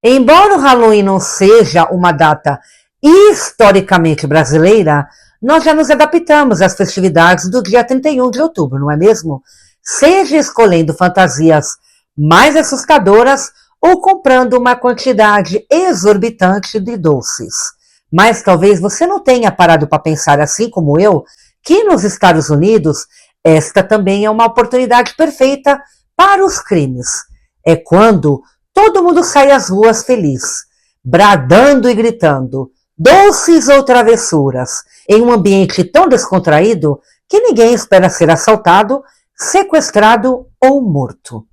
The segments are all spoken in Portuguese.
Embora o Halloween não seja uma data historicamente brasileira, nós já nos adaptamos às festividades do dia 31 de outubro, não é mesmo? Seja escolhendo fantasias mais assustadoras ou comprando uma quantidade exorbitante de doces. Mas talvez você não tenha parado para pensar, assim como eu, que nos Estados Unidos esta também é uma oportunidade perfeita para os crimes. É quando todo mundo sai às ruas feliz, bradando e gritando, doces ou travessuras, em um ambiente tão descontraído que ninguém espera ser assaltado, sequestrado ou morto.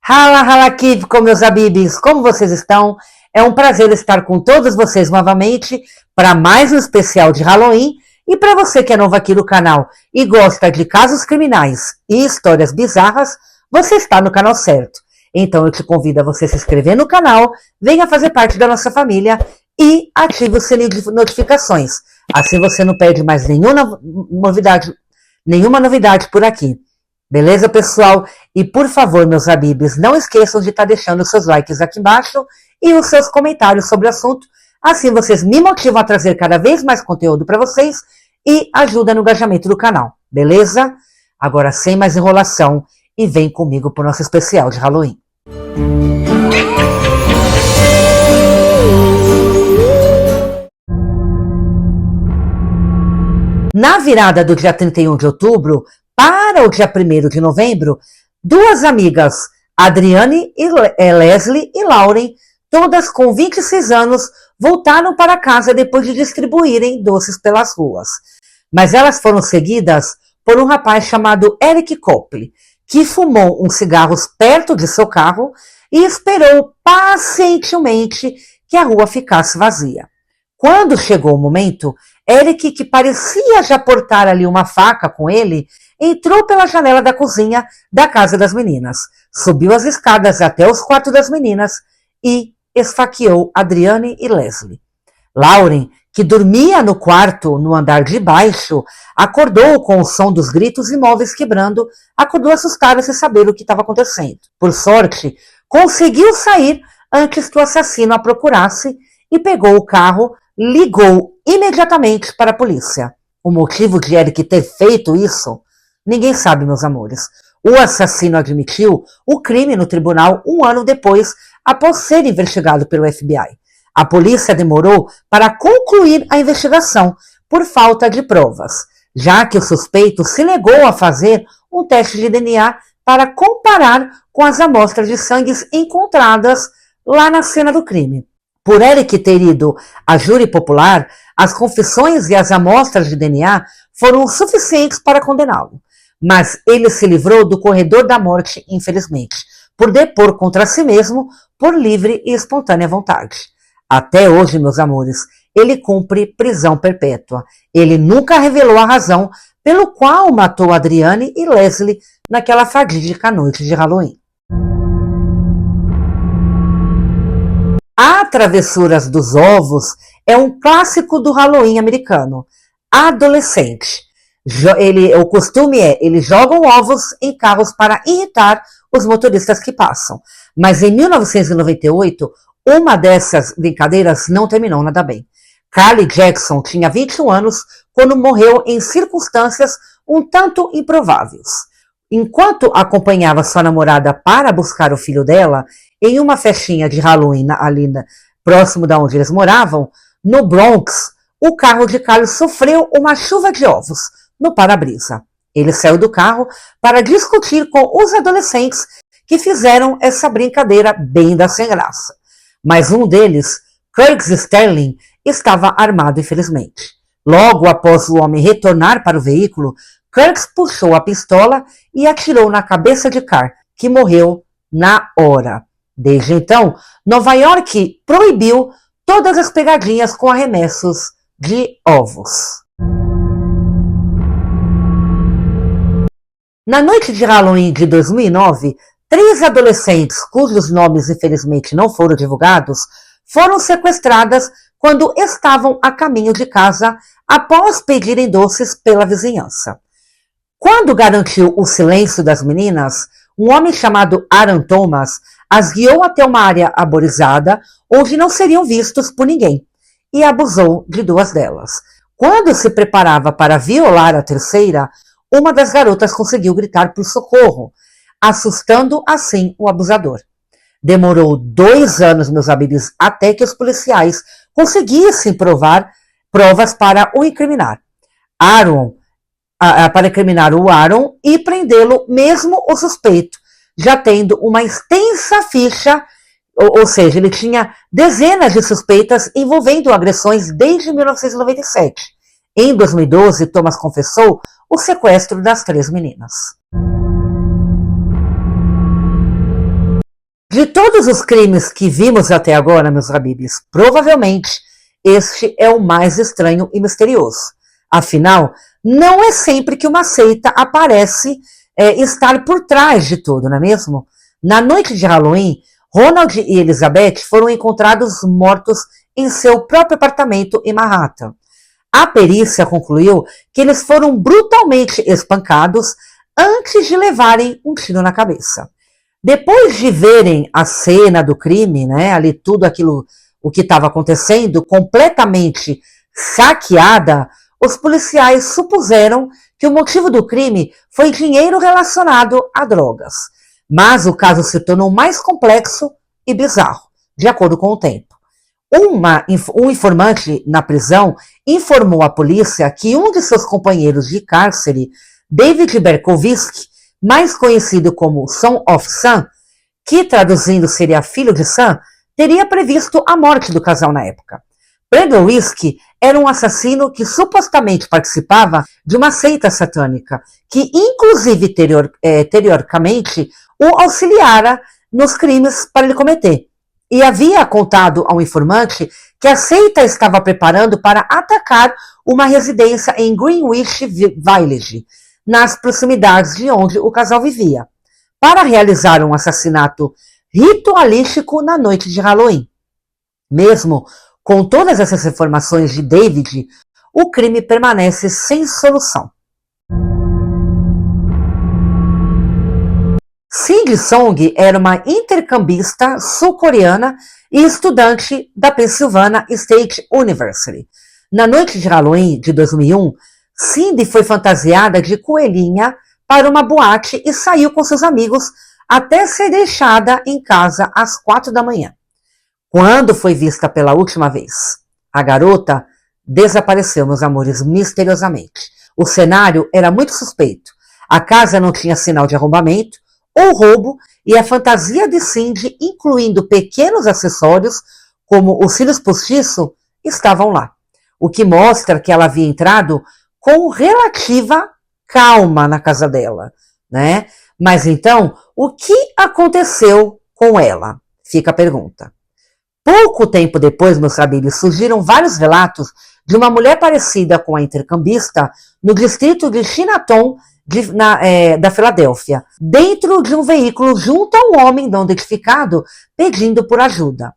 Hala, hala, Kivko, meus abibis, como vocês estão? É um prazer estar com todos vocês novamente para mais um especial de Halloween. E para você que é novo aqui no canal e gosta de casos criminais e histórias bizarras, você está no canal certo. Então eu te convido a você se inscrever no canal, venha fazer parte da nossa família e ative o sininho de notificações. Assim você não perde mais nenhuma novidade por aqui. Beleza, pessoal? E por favor, meus abibes, não esqueçam de estar deixando os seus likes aqui embaixo e os seus comentários sobre o assunto. Assim vocês me motivam a trazer cada vez mais conteúdo para vocês e ajuda no engajamento do canal, beleza? Agora, sem mais enrolação, e vem comigo para o nosso especial de Halloween. Na virada do dia 31 de outubro para o dia 1º de novembro, duas amigas, Adriane e Leslie e Lauren, todas com 26 anos, voltaram para casa depois de distribuírem doces pelas ruas. Mas elas foram seguidas por um rapaz chamado Eric Copley, que fumou uns cigarros perto de seu carro e esperou pacientemente que a rua ficasse vazia. Quando chegou o momento, Eric, que parecia já portar ali uma faca com ele, entrou pela janela da cozinha da casa das meninas, subiu as escadas até os quartos das meninas e esfaqueou Adriane e Leslie. Lauren, que dormia no quarto no andar de baixo, acordou com o som dos gritos e móveis quebrando, acordou assustada sem saber o que estava acontecendo. Por sorte, conseguiu sair antes que o assassino a procurasse e pegou o carro, ligou imediatamente para a polícia. O motivo de Eric ter feito isso, ninguém sabe, meus amores. O assassino admitiu o crime no tribunal 1 ano depois, após ser investigado pelo FBI. A polícia demorou para concluir a investigação por falta de provas, já que o suspeito se negou a fazer um teste de DNA para comparar com as amostras de sangue encontradas lá na cena do crime. Por Eric ter ido à júri popular, as confissões e as amostras de DNA foram suficientes para condená-lo. Mas ele se livrou do corredor da morte, infelizmente, por depor contra si mesmo por livre e espontânea vontade. Até hoje, meus amores, ele cumpre prisão perpétua. Ele nunca revelou a razão pelo qual matou Adriane e Leslie naquela fatídica noite de Halloween. A Travessuras dos Ovos é um clássico do Halloween americano. Adolescente. O costume eles jogam ovos em carros para irritar os motoristas que passam. Mas em 1998, uma dessas brincadeiras não terminou nada bem. Carly Jackson tinha 21 anos quando morreu em circunstâncias um tanto improváveis. Enquanto acompanhava sua namorada para buscar o filho dela, em uma festinha de Halloween ali próximo de onde eles moravam, no Bronx, o carro de Carly sofreu uma chuva de ovos no para-brisa. Ele saiu do carro para discutir com os adolescentes que fizeram essa brincadeira bem da sem graça. Mas um deles, Kirk Sterling, estava armado, infelizmente. Logo após o homem retornar para o veículo, Kirk puxou a pistola e atirou na cabeça de Carl, que morreu na hora. Desde então, Nova York proibiu todas as pegadinhas com arremessos de ovos. Na noite de Halloween de 2009, 3 adolescentes, cujos nomes infelizmente não foram divulgados, foram sequestradas quando estavam a caminho de casa após pedirem doces pela vizinhança. Quando garantiu o silêncio das meninas, um homem chamado Aaron Thomas as guiou até uma área arborizada, onde não seriam vistos por ninguém, e abusou de 2 delas. Quando se preparava para violar a terceira, uma das garotas conseguiu gritar por socorro, assustando assim o abusador. Demorou 2 anos, meus amigos, até que os policiais conseguissem provas para o incriminar. Para incriminar o Aaron e prendê-lo, mesmo o suspeito, já tendo uma extensa ficha, ou seja, ele tinha dezenas de suspeitas envolvendo agressões desde 1997. Em 2012, Thomas confessou o sequestro das 3 meninas. De todos os crimes que vimos até agora, meus rabibis, provavelmente este é o mais estranho e misterioso. Afinal, não é sempre que uma seita aparece estar por trás de tudo, não é mesmo? Na noite de Halloween, Ronald e Elizabeth foram encontrados mortos em seu próprio apartamento em Manhattan. A perícia concluiu que eles foram brutalmente espancados antes de levarem um tiro na cabeça. Depois de verem a cena do crime, né, ali tudo aquilo, o que estava acontecendo, completamente saqueada, os policiais supuseram que o motivo do crime foi dinheiro relacionado a drogas. Mas o caso se tornou mais complexo e bizarro, de acordo com o tempo. Um informante na prisão informou à polícia que um de seus companheiros de cárcere, David Berkowitz, mais conhecido como Son of Sam, que traduzindo seria filho de Sam, teria previsto a morte do casal na época. Berkowitz era um assassino que supostamente participava de uma seita satânica, que inclusive teoricamente o auxiliara nos crimes para ele cometer. E havia contado ao informante que a seita estava preparando para atacar uma residência em Greenwich Village, nas proximidades de onde o casal vivia, para realizar um assassinato ritualístico na noite de Halloween. Mesmo com todas essas informações de David, o crime permanece sem solução. Cindy Song era uma intercambista sul-coreana e estudante da Pennsylvania State University. Na noite de Halloween de 2001, Cindy foi fantasiada de coelhinha para uma boate e saiu com seus amigos até ser deixada em casa às 4 da manhã. Quando foi vista pela última vez, a garota desapareceu, meus amores, misteriosamente. O cenário era muito suspeito. A casa não tinha sinal de arrombamento ou roubo e a fantasia de Cindy, incluindo pequenos acessórios, como os cílios postiços, estavam lá. O que mostra que ela havia entrado com relativa calma na casa dela, né? Mas então, o que aconteceu com ela? Fica a pergunta. Pouco tempo depois, meus saberes, surgiram vários relatos de uma mulher parecida com a intercambista no distrito de Chinatown da Filadélfia, dentro de um veículo junto a um homem não identificado pedindo por ajuda.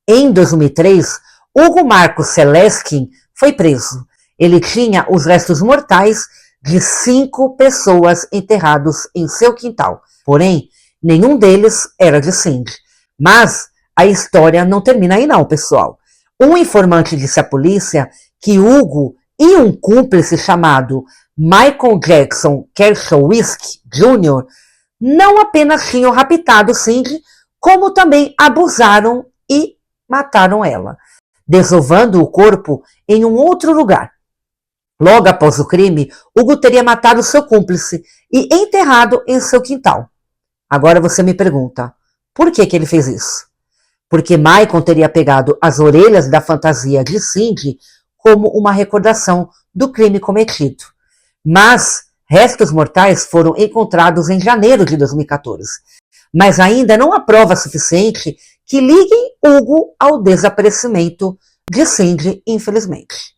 Em 2003, Hugo Marcos Seleskin foi preso. Ele tinha os restos mortais de 5 pessoas enterrados em seu quintal. Porém, nenhum deles era de Cindy. Mas a história não termina aí não, pessoal. Um informante disse à polícia que Hugo e um cúmplice chamado Michael Jackson Kershowitz Jr. não apenas tinham raptado Cindy, como também abusaram e mataram ela, desovando o corpo em um outro lugar. Logo após o crime, Hugo teria matado seu cúmplice e enterrado em seu quintal. Agora você me pergunta, por que ele fez isso? Porque Michael teria pegado as orelhas da fantasia de Cindy como uma recordação do crime cometido. Mas restos mortais foram encontrados em janeiro de 2014. Mas ainda não há prova suficiente que liguem Hugo ao desaparecimento de Cindy, infelizmente.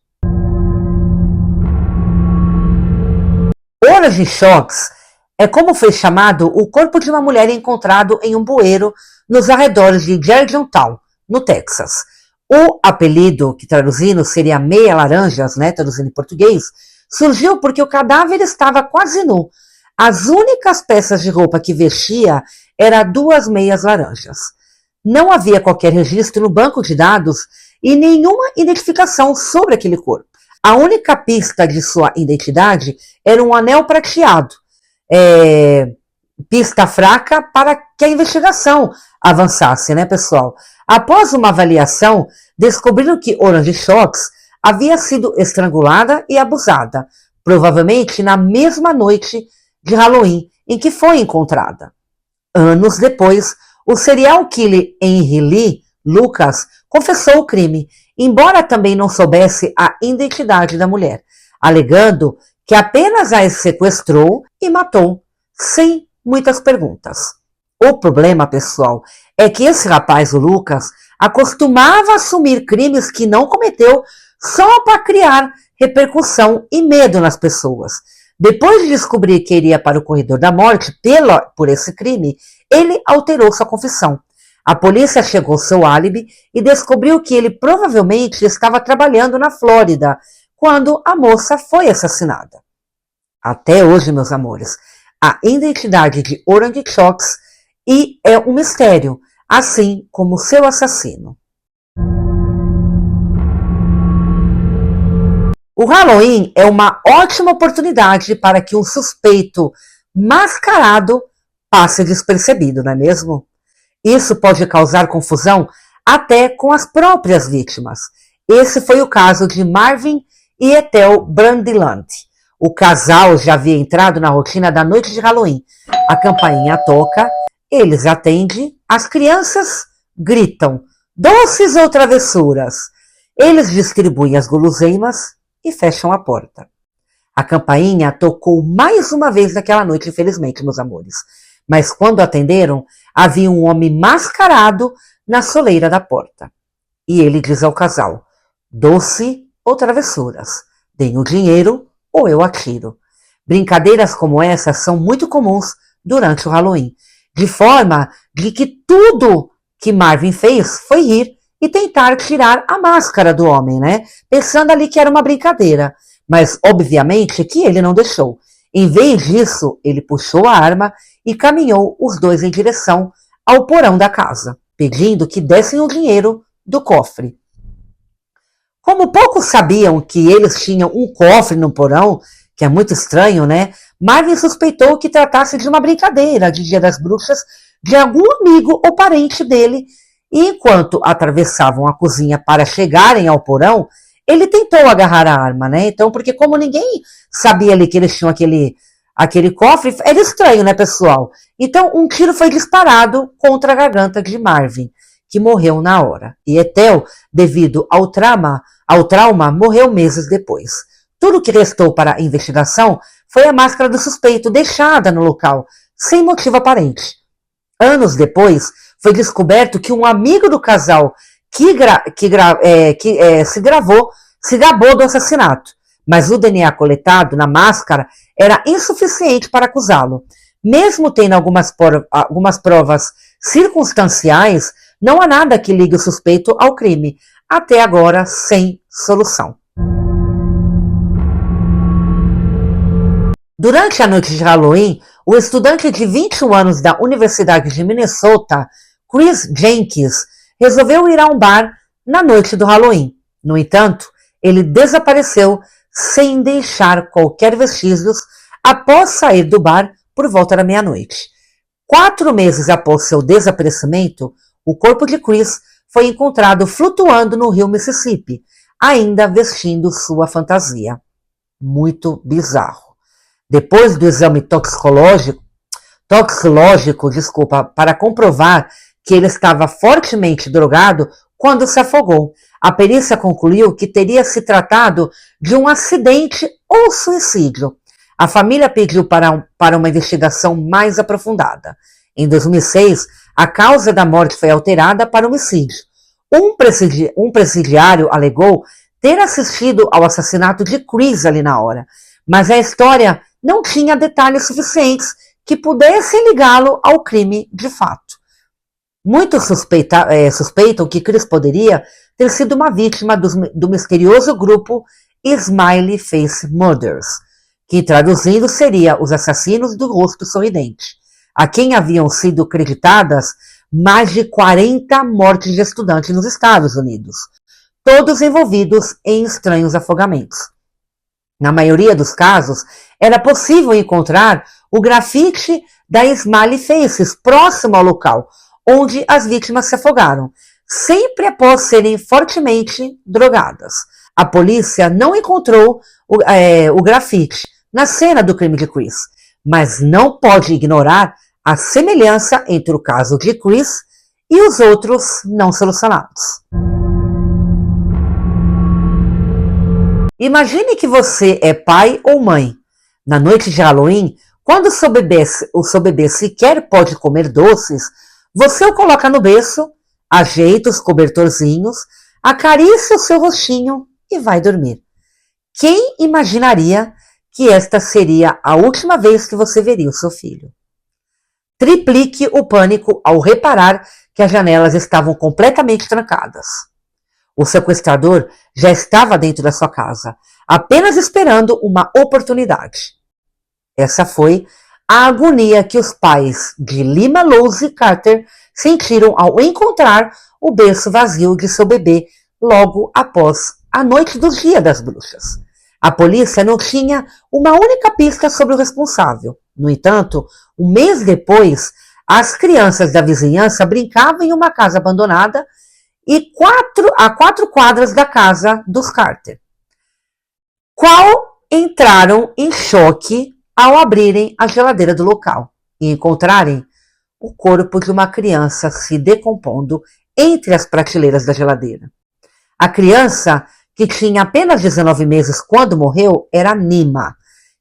Origin Shocks é como foi chamado o corpo de uma mulher encontrado em um bueiro nos arredores de Germantown, no Texas. O apelido, que traduzindo seria meia laranjas, né, traduzindo em português, surgiu porque o cadáver estava quase nu. As únicas peças de roupa que vestia era 2 meias laranjas. Não havia qualquer registro no banco de dados e nenhuma identificação sobre aquele corpo. A única pista de sua identidade era um anel prateado, pista fraca para que a investigação avançasse, né, pessoal? Após uma avaliação, descobriram que Orange Shocks havia sido estrangulada e abusada, provavelmente na mesma noite de Halloween em que foi encontrada. Anos depois, o serial killer Henry Lee Lucas confessou o crime, embora também não soubesse a identidade da mulher, alegando que apenas a sequestrou e matou, sem muitas perguntas. O problema, pessoal, é que esse rapaz, o Lucas, acostumava assumir crimes que não cometeu só para criar repercussão e medo nas pessoas. Depois de descobrir que iria para o corredor da morte por esse crime, ele alterou sua confissão. A polícia chegou ao seu álibi e descobriu que ele provavelmente estava trabalhando na Flórida quando a moça foi assassinada. Até hoje, meus amores, a identidade de Orange Shocks é um mistério, assim como seu assassino. O Halloween é uma ótima oportunidade para que um suspeito mascarado passe despercebido, não é mesmo? Isso pode causar confusão até com as próprias vítimas. Esse foi o caso de Marvin e Ethel Brandeland. O casal já havia entrado na rotina da noite de Halloween. A campainha toca, eles atendem, as crianças gritam, doces ou travessuras. Eles distribuem as guloseimas e fecham a porta. A campainha tocou mais uma vez naquela noite, infelizmente, meus amores. Mas quando atenderam, havia um homem mascarado na soleira da porta. E ele diz ao casal, doce ou travessuras, deem o dinheiro ou eu atiro. Brincadeiras como essas são muito comuns durante o Halloween, de forma de que tudo que Marvin fez foi rir e tentar tirar a máscara do homem, né? Pensando ali que era uma brincadeira, mas obviamente que ele não deixou. Em vez disso, ele puxou a arma e caminhou os dois em direção ao porão da casa, pedindo que dessem o dinheiro do cofre. Como poucos sabiam que eles tinham um cofre no porão, que é muito estranho, né? Marvin suspeitou que tratasse de uma brincadeira de Dia das Bruxas de algum amigo ou parente dele, e enquanto atravessavam a cozinha para chegarem ao porão, ele tentou agarrar a arma, né? Então, porque como ninguém sabia ali que eles tinham aquele cofre, era estranho, né, pessoal? Então, um tiro foi disparado contra a garganta de Marvin, que morreu na hora. E Ethel, devido ao trauma, morreu meses depois. Tudo que restou para a investigação foi a máscara do suspeito deixada no local, sem motivo aparente. Anos depois, foi descoberto que um amigo do casal se gabou do assassinato, mas o DNA coletado na máscara era insuficiente para acusá-lo. Mesmo tendo algumas provas circunstanciais, não há nada que ligue o suspeito ao crime, até agora sem solução. Durante a noite de Halloween, o estudante de 21 anos da Universidade de Minnesota, Chris Jenkins, resolveu ir a um bar na noite do Halloween. No entanto, ele desapareceu sem deixar qualquer vestígios após sair do bar por volta da meia-noite. 4 meses após seu desaparecimento, o corpo de Chris foi encontrado flutuando no rio Mississippi, ainda vestindo sua fantasia. Muito bizarro. Depois do exame toxicológico, para comprovar que ele estava fortemente drogado quando se afogou, a perícia concluiu que teria se tratado de um acidente ou suicídio. A família pediu para uma investigação mais aprofundada. Em 2006, a causa da morte foi alterada para homicídio. Um presidiário alegou ter assistido ao assassinato de Chris ali na hora, mas a história não tinha detalhes suficientes que pudessem ligá-lo ao crime de fato. Muitos suspeitam que Chris poderia ter sido uma vítima do misterioso grupo Smiley Face Murders, que traduzindo seria os assassinos do rosto sorridente. a quem haviam sido creditadas mais de 40 mortes de estudantes nos Estados Unidos, todos envolvidos em estranhos afogamentos. Na maioria dos casos, era possível encontrar o grafite da Smiley Faces próximo ao local onde as vítimas se afogaram, sempre após serem fortemente drogadas. A polícia não encontrou o grafite na cena do crime de Chris, mas não pode ignorar a semelhança entre o caso de Chris e os outros não solucionados. Imagine que você é pai ou mãe. Na noite de Halloween, quando o seu bebê sequer pode comer doces, você o coloca no berço, ajeita os cobertorzinhos, acaricia o seu rostinho e vai dormir. Quem imaginaria que esta seria a última vez que você veria o seu filho? Triplique o pânico ao reparar que as janelas estavam completamente trancadas. O sequestrador já estava dentro da sua casa, apenas esperando uma oportunidade. Essa foi a agonia que os pais de Lima Louise Carter sentiram ao encontrar o berço vazio de seu bebê logo após a noite do Dia das Bruxas. A polícia não tinha uma única pista sobre o responsável. No entanto, um mês depois, as crianças da vizinhança brincavam em uma casa abandonada e a 4 quadras da casa dos Carter, qual entraram em choque ao abrirem a geladeira do local e encontrarem o corpo de uma criança se decompondo entre as prateleiras da geladeira. A criança, que tinha apenas 19 meses quando morreu, era Nima,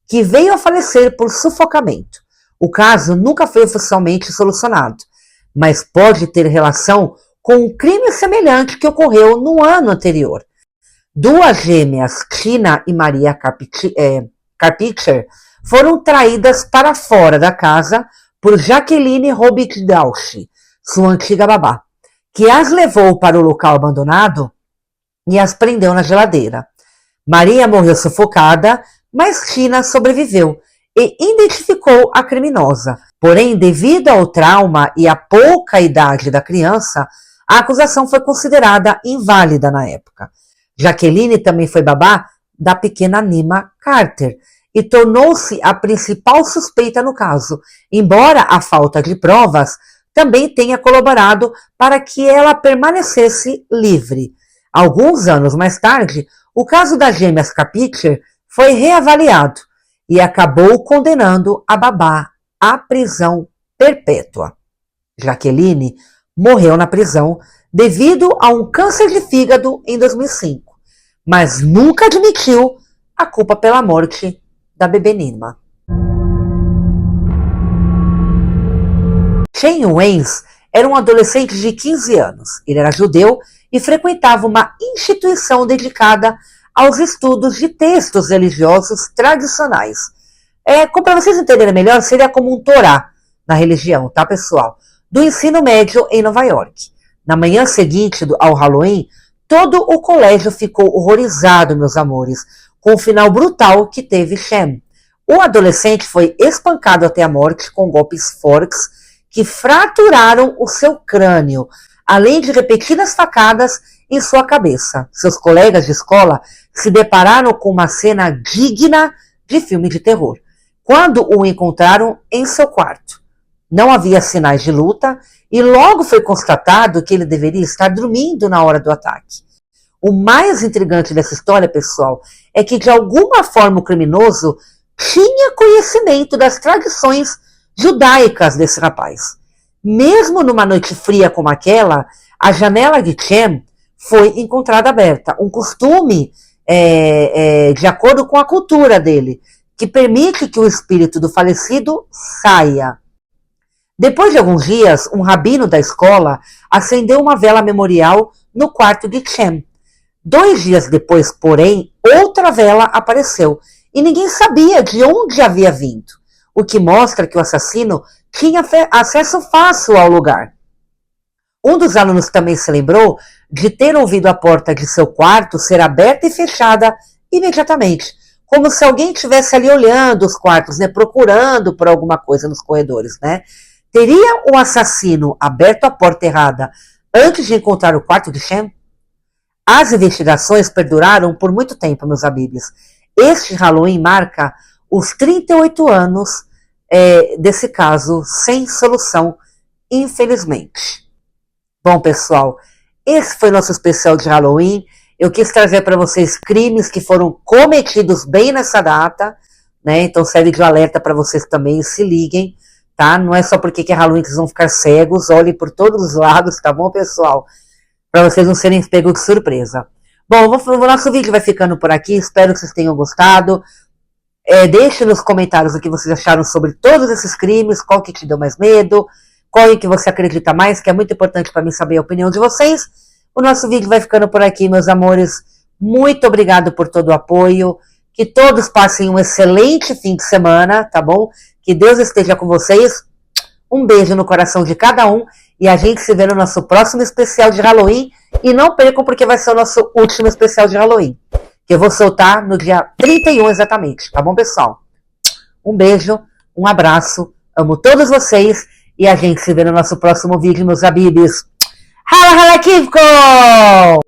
que veio a falecer por sufocamento. O caso nunca foi oficialmente solucionado, mas pode ter relação com um crime semelhante que ocorreu no ano anterior. 2 gêmeas, Tina e Maria Carpenter, foram traídas para fora da casa por Jacqueline Robitaille, sua antiga babá, que as levou para o local abandonado e as prendeu na geladeira. Maria morreu sufocada, mas Tina sobreviveu e identificou a criminosa. Porém, devido ao trauma e à pouca idade da criança, a acusação foi considerada inválida na época. Jaqueline também foi babá da pequena Nima Carter e tornou-se a principal suspeita no caso, embora a falta de provas também tenha colaborado para que ela permanecesse livre. Alguns anos mais tarde, o caso das gêmeas Carpenter foi reavaliado e acabou condenando a babá à prisão perpétua. Jaqueline morreu na prisão devido a um câncer de fígado em 2005, mas nunca admitiu a culpa pela morte da bebê Nima. Shane Waynes era um adolescente de 15 anos. Ele era judeu e frequentava uma instituição dedicada aos estudos de textos religiosos tradicionais. Para vocês entenderem melhor, seria como um Torá na religião, tá, pessoal? Do ensino médio em Nova York. Na manhã seguinte ao Halloween, todo o colégio ficou horrorizado, meus amores, com o final brutal que teve Shem. O adolescente foi espancado até a morte com golpes fortes que fraturaram o seu crânio, além de repetidas facadas em sua cabeça. Seus colegas de escola se depararam com uma cena digna de filme de terror, quando o encontraram em seu quarto. Não havia sinais de luta e logo foi constatado que ele deveria estar dormindo na hora do ataque. O mais intrigante dessa história, pessoal, é que de alguma forma o criminoso tinha conhecimento das tradições judaicas desse rapaz. Mesmo numa noite fria como aquela, a janela de Shem foi encontrada aberta, um costume de acordo com a cultura dele, que permite que o espírito do falecido saia. Depois de alguns dias, um rabino da escola acendeu uma vela memorial no quarto de Shem. 2 dias depois, porém, outra vela apareceu e ninguém sabia de onde havia vindo, o que mostra que o assassino tinha acesso fácil ao lugar. Um dos alunos também se lembrou de ter ouvido a porta de seu quarto ser aberta e fechada imediatamente, como se alguém estivesse ali olhando os quartos, procurando por alguma coisa nos corredores, Teria o assassino aberto a porta errada antes de encontrar o quarto de Shem? As investigações perduraram por muito tempo, meus amigos. Este Halloween marca os 38 anos desse caso sem solução, infelizmente. Bom, pessoal, esse foi nosso especial de Halloween. Eu quis trazer para vocês crimes que foram cometidos bem nessa data, né? Então serve de alerta para vocês também, se liguem, tá? Não é só porque é Halloween que vocês vão ficar cegos, olhem por todos os lados, tá bom, pessoal? Para vocês não serem pegos de surpresa. Bom, o nosso vídeo vai ficando por aqui, espero que vocês tenham gostado. Deixe nos comentários o que vocês acharam sobre todos esses crimes, qual que te deu mais medo, qual que você acredita mais, que é muito importante para mim saber a opinião de vocês. O nosso vídeo vai ficando por aqui, meus amores. Muito obrigado por todo o apoio. Que todos passem um excelente fim de semana, tá bom? Que Deus esteja com vocês. Um beijo no coração de cada um. E a gente se vê no nosso próximo especial de Halloween. E não percam porque vai ser o nosso último especial de Halloween. Que eu vou soltar no dia 31 exatamente, tá bom, pessoal? Um beijo, um abraço. Amo todos vocês. E a gente se vê no nosso próximo vídeo, meus amigos. Hala, hala, Kivko!